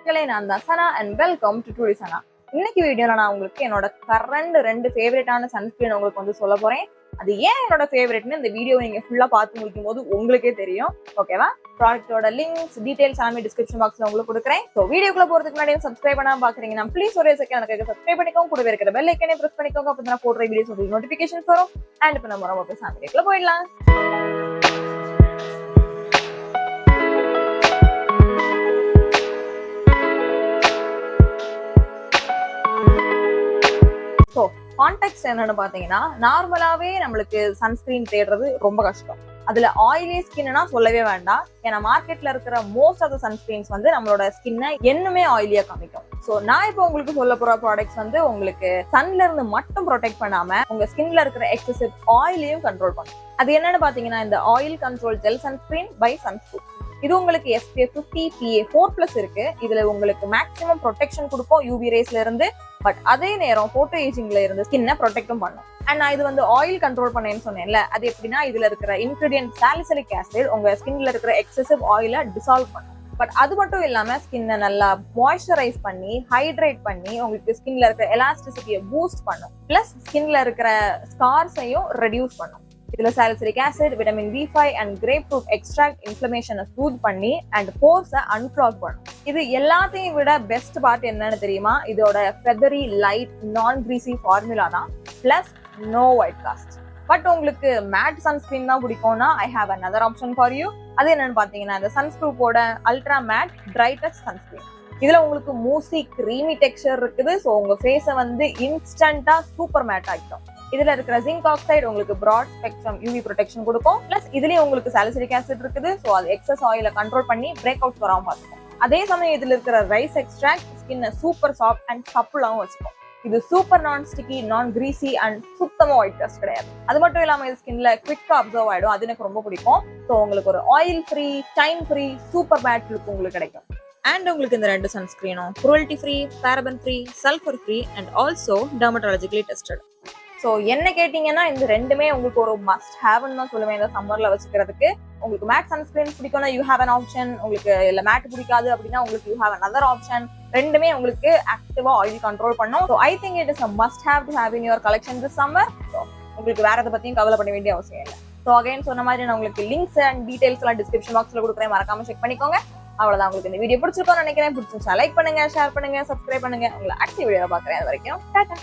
மக்களே, நான் தான் சனா அண்ட் வெல்கம் டு டுடே சனா. இன்னைக்கு வீடியோல நான் உங்களுக்கு என்னோட கரண்ட் 2 ஃபேவரட்டான சன்ஸ்கிரீன் உங்களுக்கு வந்து சொல்ல போறேன். அது ஏன் என்னோட ஃபேவரட்னு இந்த வீடியோ நீங்க ஃபுல்லா பார்த்து முடிக்கும் போது உங்களுக்கே தெரியும். ஓகேவா? ப்ராடக்ட்டோட லிங்க்ஸ் டீடைல்ஸ் எல்லாமே டிஸ்கிரிப்ஷன் பாக்ஸ்ல உங்களுக்கு கொடுக்குறேன். ஸோ வீடியோக்குள்ள போறதுக்கு முன்னாடி சப்ஸ்கிரைப் பண்ணாம பாக்குறீங்கன்னா ப்ளீஸ் ஒரே செகண்ட் எனக்கு சப்ஸ்கிரைப் பண்ணிக்கோங்க. கூடவே இருக்கிற பெல் ஐக்கனை பிரஸ் பண்ணிக்கோங்க. அப்போ நான் போடுற வீடியோஸ் உங்களுக்கு நோட்டிஃபிகேஷன்ஸ் வரும். அண்ட் இப்போ நம்ம ரொம்ப சாம்பிக்குள்ள போயிடலாம். ஸோ கான்டெக்ட் என்னன்னு பாத்தீங்கன்னா, நார்மலாவே நம்மளுக்கு சன்ஸ்கிரீன் தேடுறது ரொம்ப கஷ்டம். அதுல ஆயிலி ஸ்கின்னா சொல்லவே வேண்டாம். ஏன்னா மார்க்கெட்ல இருக்கிற மோஸ்ட் ஆஃப் த சன்ஸ்கிரீன்ஸ் வந்து நம்மளோட ஸ்கின்னை இன்னுமே ஆயிலியா காமிக்கும். ஸோ நான் இப்போ உங்களுக்கு சொல்ல போற ப்ராடக்ட்ஸ் வந்து உங்களுக்கு சன்ல இருந்து மட்டும் ப்ரொடெக்ட் பண்ணாம உங்க ஸ்கின்ல இருக்கிற எக்ஸசிவ் ஆயிலையும் கண்ட்ரோல் பண்ணும். அது என்னன்னு பாத்தீங்கன்னா, இந்த ஆயில் கண்ட்ரோல் ஜெல் சன்ஸ்கிரீன் பை சன்ஸ்கிரீன். இது உங்களுக்கு SPF 50 PA++ இருக்கு. இதுல உங்களுக்கு மேக்ஸிமம் ப்ரொடெக்ஷன் கொடுக்கும் யூவி ரேஸ்ல இருந்து. பட் அதே நேரம் போட்டோ ஏஜிங்ல இருந்து ஸ்கின்னை ப்ரொடெக்டும் பண்ணும். அண்ட் நான் இது வந்து ஆயில் கண்ட்ரோல் பண்ணேன்னு சொன்னேன்ல, அது எப்படின்னா இதுல இருக்கிற இன்கிரீடியன்ட் சாலிசிலிக் ஆசிட் உங்க ஸ்கின்ல இருக்கிற எக்ஸசிவ் ஆயிலை டிசால்வ் பண்ணும். பட் அது மட்டும் இல்லாம ஸ்கின்னை நல்லா மாய்ஸ்சரைஸ் பண்ணி ஹைட்ரேட் பண்ணி உங்களுக்கு ஸ்கின்ல இருக்கிற எலாஸ்டிசிட்டியை பூஸ்ட் பண்ணும். பிளஸ் ஸ்கின்ல இருக்கிற ஸ்கார்ஸையும் ரெடியூஸ் பண்ணும். இதுல salicylic acid, vitamin B5 and grapefruit extract இன்ஃப்ளமேஷனை சூத் பண்ணி அண்ட் போர்ஸை அன்க்ளாக் பண்ணும். இது எல்லாத்தையும் விட பெஸ்ட் பார்ட் என்னன்னு தெரியுமா? இதோட feathery light non greasy formula தான். Plus no white cast. But உங்களுக்கு மேட் சன்ஸ்கிரீன் தான் பிடிக்கும்னா I have another option for you. அது என்னன்னு பாத்தீங்கன்னா, இந்த சன்ஸ்க்ரூப்போட ultra matte dry touch sunscreen. இதுல உங்களுக்கு மூசி கிரீமி டெக்ஸ்சர் இருக்குது. ஸோ உங்க ஃபேஸை வந்து இன்ஸ்டன்டா சூப்பர் மேட் ஆகிடும். இதுல இருக்கிற ஜிங்க் ஆக்சைடு உங்களுக்கு பிராட் ஸ்பெக்ட்ரம் யூவி ப்ரொடெக்ஷன் கொடுக்கும். பிளஸ் இதுலயே உங்களுக்கு சாலிசிலிக் ஆசிட் இருக்குது. ஸோ அது எக்ஸஸ் ஆயில கண்ட்ரோல் பண்ணி பிரேக் அவுட் வராம பார்த்துக்கும். அதே சமயம் இதுல இருக்கிற ரைஸ் எக்ஸ்ட்ராக்ட் ஸ்கின்னை சூப்பர் சாஃப்ட் அண்ட் சப்புளாவும் வச்சுக்கும். இது சூப்பர் நான் ஸ்டிக்கி, நான் கிரீசி அண்ட் சுத்தமா ஒயிட் காஸ்ட் கிடையாது. அது மட்டும் இல்லாம இது ஸ்கின்ல குவிக்கா அப்சர்வ் ஆயிடும். அது எனக்கு ரொம்ப பிடிக்கும். ஸோ உங்களுக்கு ஒரு oil free, time free, super matte look உங்களுக்கு கிடைக்கும். அண்ட் உங்களுக்கு இந்த 2 சன்ஸ்கிரீனும் cruelty free, paraben free, sulphur free and also dermatologically tested. So என்ன கேட்டீங்கன்னா, இந்த ரெண்டுமே உங்களுக்கு ஒரு மஸ்ட் ஹேவ்னு தான் சொல்லுவேன் இந்த சம்மர்ல வச்சுக்கிறதுக்கு. உங்களுக்கு மேட் சன்ஸ்கிரீன் பிடிக்கும்னா யூ ஹேவ் அன் ஆப்ஷன். உங்களுக்கு இல்ல மேட் பிடிக்காது அப்படின்னா உங்களுக்கு யூ ஹேவ் another ஆப்ஷன். ரெண்டுமே உங்களுக்கு ஆக்டிவா ஆயில் கண்ட்ரோல் பண்ணும். So I think it is a must have to have in your collection this summer. So உங்களுக்கு வேற எதை பத்தியும் கவலை பண்ண வேண்டிய அவசியம் இல்லை. ஸோ அகைன் சொன்ன மாதிரி நான் உங்களுக்கு லிங்க்ஸ் அண்ட் டீடைல்ஸ் எல்லாம் டிஸ்கிரிப்ஷன் பாக்ஸ்ல கொடுக்குறேன். மறக்காம செக் பண்ணிக்கோங்க. அவ்வளவுதான். உங்களுக்கு இந்த வீடியோ பிடிச்சிருக்கோம்னு நினைக்கிறேன். பிடிச்சிருந்தா லைக் பண்ணுங்க, ஷேர் பண்ணுங்க, சப்ஸ்கிரைப் பண்ணுங்க. உங்களை அடுத்த வீடியோல பாக்குறேன். அது வரைக்கும் டாடா.